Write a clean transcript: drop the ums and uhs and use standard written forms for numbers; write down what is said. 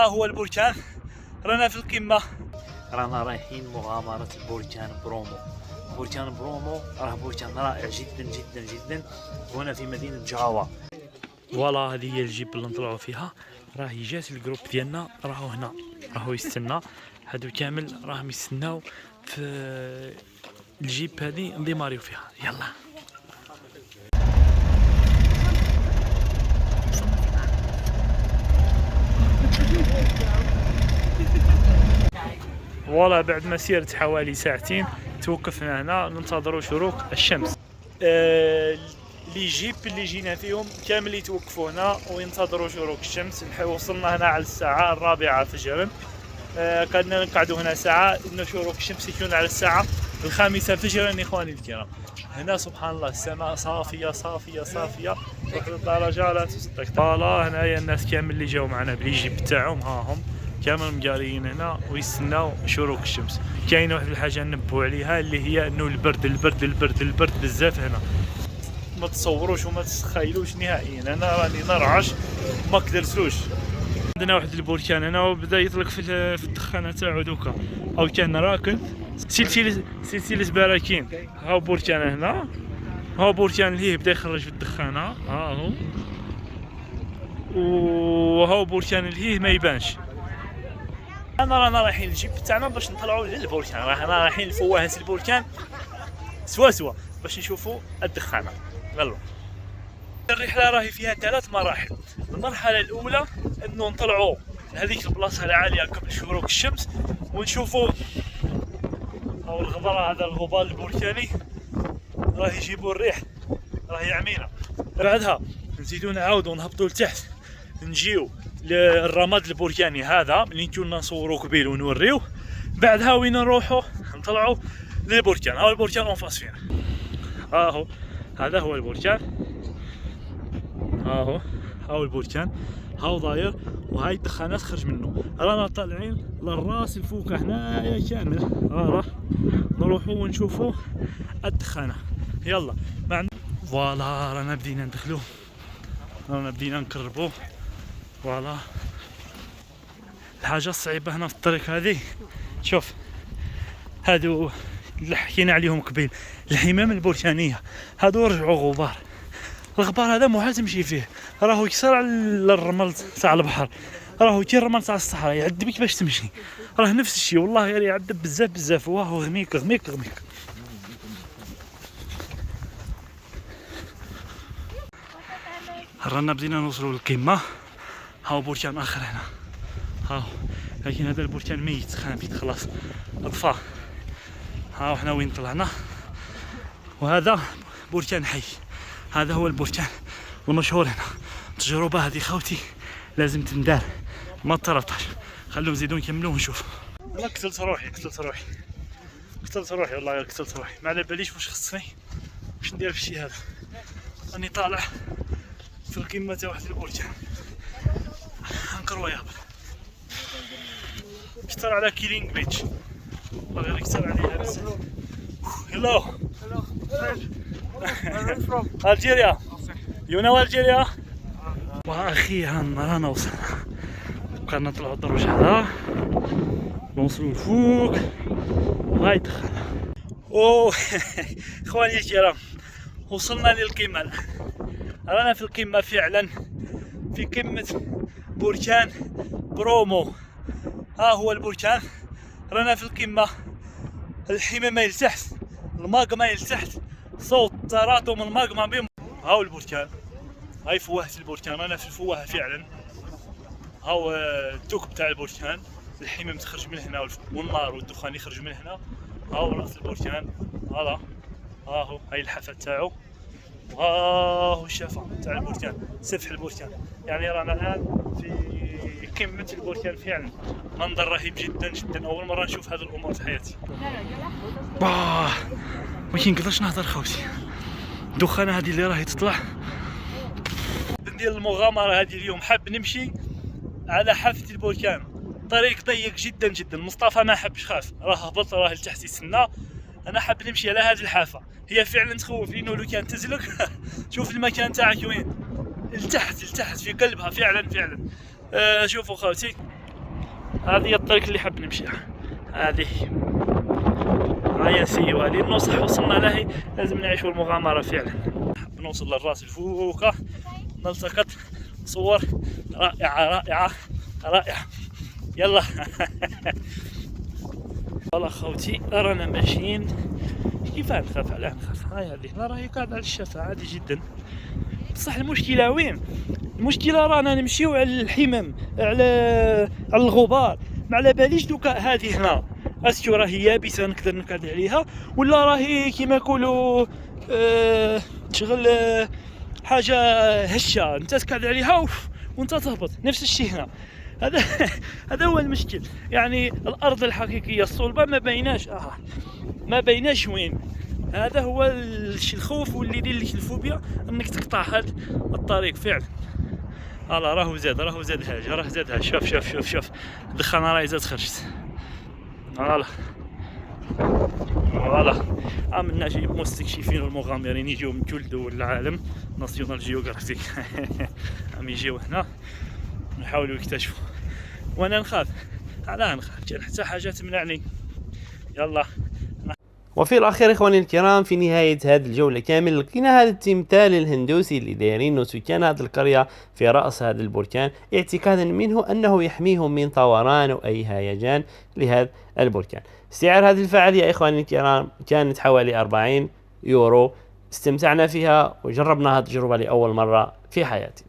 ها هو البركان، رانا في القمة، رانا رايحين مغامرة البركان برومو. بركان برومو راه بركان رائع جدا جدا جدا هنا في مدينة جاوا. فوالا هذه هي الجيب اللي نطلعوا فيها. راهي جات الجروب ديالنا راهو هنا، راهو يستنى، هادو كامل راهم يستناو في الجيب هذه نديماريو فيها. يلا فوالا بعد مسيرة حوالي ساعتين توقفنا هنا ننتظروا شروق الشمس. لي جيب اللي جينا فيهم كامل يتوقفوا هنا وينتظروا شروق الشمس. وصلنا هنا على الساعة 4 فجرا. كنا نقعدوا هنا ساعة إنه شروق الشمس يكون على الساعة 5 فجرا. إخواني الكرام هنا سبحان الله السماء صافية صافية صافية واحد الدرجة لا تصدق. فوالا هنايا الناس كامل اللي جاو معنا بلي جيب تاعهم ها هم كامل مقاريين هنا ويستناو شروق الشمس. كاينه واحد الحاجه ننبهوا عليها اللي هي انه البرد بزاف هنا، ما تصوروش وما تتخيلوش نهائيا. انا راني نرعش ما قدرتوش. عندنا واحد البركان هنا وبدا يطلق في الدخانه تاعو دوكا، او كان راكن سلسله براكين. هاو بركان هنا، هاو بركان اللي بدا يخرج في الدخانه ها هو، وهاو بركان اللي ما يبانش. رانا رايحين الجيب تاعنا باش نطلعوا للبركان، رانا رايحين لفواهه البركان سوا باش نشوفوا الدخانه. يلا الرحله راهي فيها 3 مراحل. المرحله الاولى انه نطلعوا لهذيك البلاصه العاليه قبل شروق الشمس ونشوفوا او الغبره، هذا الغبار البركاني راه يجيبوا الريح راه يعمينا. بعدها نزيدو نعاودوا نهبطوا لتحت نجيو للرماد البركاني هذا اللي كنا نصوروا قبيل ونوريوه. بعدها وين نروحوا نطلعوا للبركان. هاو البركان اون فاس فينا، هاهو هذا هو البركان، هاو البركان هاو داير وهاي الدخانات تخرج منه. رانا طالعين للراس الفوق هنايا كامل، راه نروحوا ونشوفوا الدخانه. يلا فوالا رانا بدينا ندخلو، رانا بدينا نقربو. فوالا الحاجه الصعيبه هنا في الطريق هذه، شوف هادو اللي حكينا عليهم قبيل الحمام البركانيه هادو رجعوا غبار. الغبار هذا مو تمشي فيه، راهو يكسر على الرمل تاع البحر، راهو كي الرمل تاع الصحراء يعذبك باش تمشي. راه نفس الشيء والله غير يعذب بزاف. واه غميق. رانا بدينا نوصلوا للقمه. هاو بركان اخر هنا، هاو لكن هذا البركان ميت خابيت خلاص اطفى. هاو حنا وين طلعنا، وهذا بركان حي. هذا هو البركان المشهور هنا. التجربه هذه خوتي لازم تندار ما تطرطش. خلوهم نزيدو نكملو ونشوف. انا قتلت روحي والله غير قتلت روحي. ما على باليش واش خصني واش ندير في الشيء هذا. راني طالع في القمه تاع واحد البركان انكرويابل، كثر على كيلينغ بيتش، غير كثر عليها بزاف. Hello. Algeria. You know Algeria? واخيرا رانا وصلنا. بقينا نطلعوا الدرج هذا نوصلوا لفوق هاي دخلنا. اوه اخواني الكرام وصلنا للقمة. رانا في القمة فعلا، في قمة بركان برومو. ها هو البركان، رانا في القمة. الحمامة لتحت، الماغما لتحت، صوت تراطم الماغما بهم. هاو البركان، هاي فواهة البركان. رانا في الفواهة فعلا. هاو الثقب تاع البركان، الحمام تخرج من هنا والنار والدخان يخرج من هنا. هاو راس البركان هذا، هاهو هاي الحافة تاعو، وهاهو الشافة تاع البركان، سفح البركان. يعني رانا الآن في قمة البركان فعلا. منظر رهيب جدا جدا، أول مرة نشوف هذه الأمور في حياتي. باه ما كنقدرش نهضر خوتي. الدخانة هذه اللي راهي تطلع. ندير المغامرة هذه اليوم، حاب نمشي على حافة البركان، طريق ضيق جدا جدا. مصطفى ما حبش، خاف، راه هبط راه لتحت يستنى. انا حاب نمشي على هذه الحافة، هي فعلا تخوف لانه لو كان تزلق شوف المكان تاعك وين، لتحت في قلبها فعلا. شوفوا خوتي هذه الطريق اللي حاب نمشيها. هذه هيا نسيوها لين نوصل. وصلنا لهي لازم نعيشوا المغامرة فعلا. نوصل للراس الفوقة نلتقط صور رائعة رائعة رائعة. يلا والله خوتي رانا ماشيين. كيف نخاف على نخاف؟ هاي هذه راهي قاعدة على الشفا عادي جدا. بصح المشكلة وين؟ المشكلة رانا نمشيو على الحمم، على الغبار. ما على باليش دوكا هذه هنا اسكو راهي يابسة نقدر نقعد عليها، ولا راهي كيما يقولوا شغل حاجة هشة انت تقعد عليها وانت تهبط. نفس الشيء هنا. هذا هذا هو المشكل. يعني الارض الحقيقية الصلبة ما بيناش وين. هذا هو الخوف واللي يدير لك الفوبيا انك تقطع هذا الطريق فعلا. هلا راهو زاد حاجه، راه زادها. شوف الدخان راهي زاد خرجت. فوالا عملنا شي مستكشفين والمغامرين يجيو من كل دول العالم. ناسيونال جيوغرافيك عم يجيو هنا يحاولوا يكتشفوا، وانا نخاف. علاه نخاف؟ كان حتى حاجه تمنعني. يلا. وفي الأخير إخواني الكرام، في نهاية هذه الجولة كامل لقينا هذا التمثال الهندوسي اللي دايرينه سكان هذه القرية في رأس هذا البركان، اعتقادا منه أنه يحميهم من طوران أو أي هيجان لهذا البركان. سعر هذه الفعالية إخواني الكرام كانت حوالي 40 يورو. استمتعنا فيها وجربنا هذه التجربة لأول مرة في حياتي.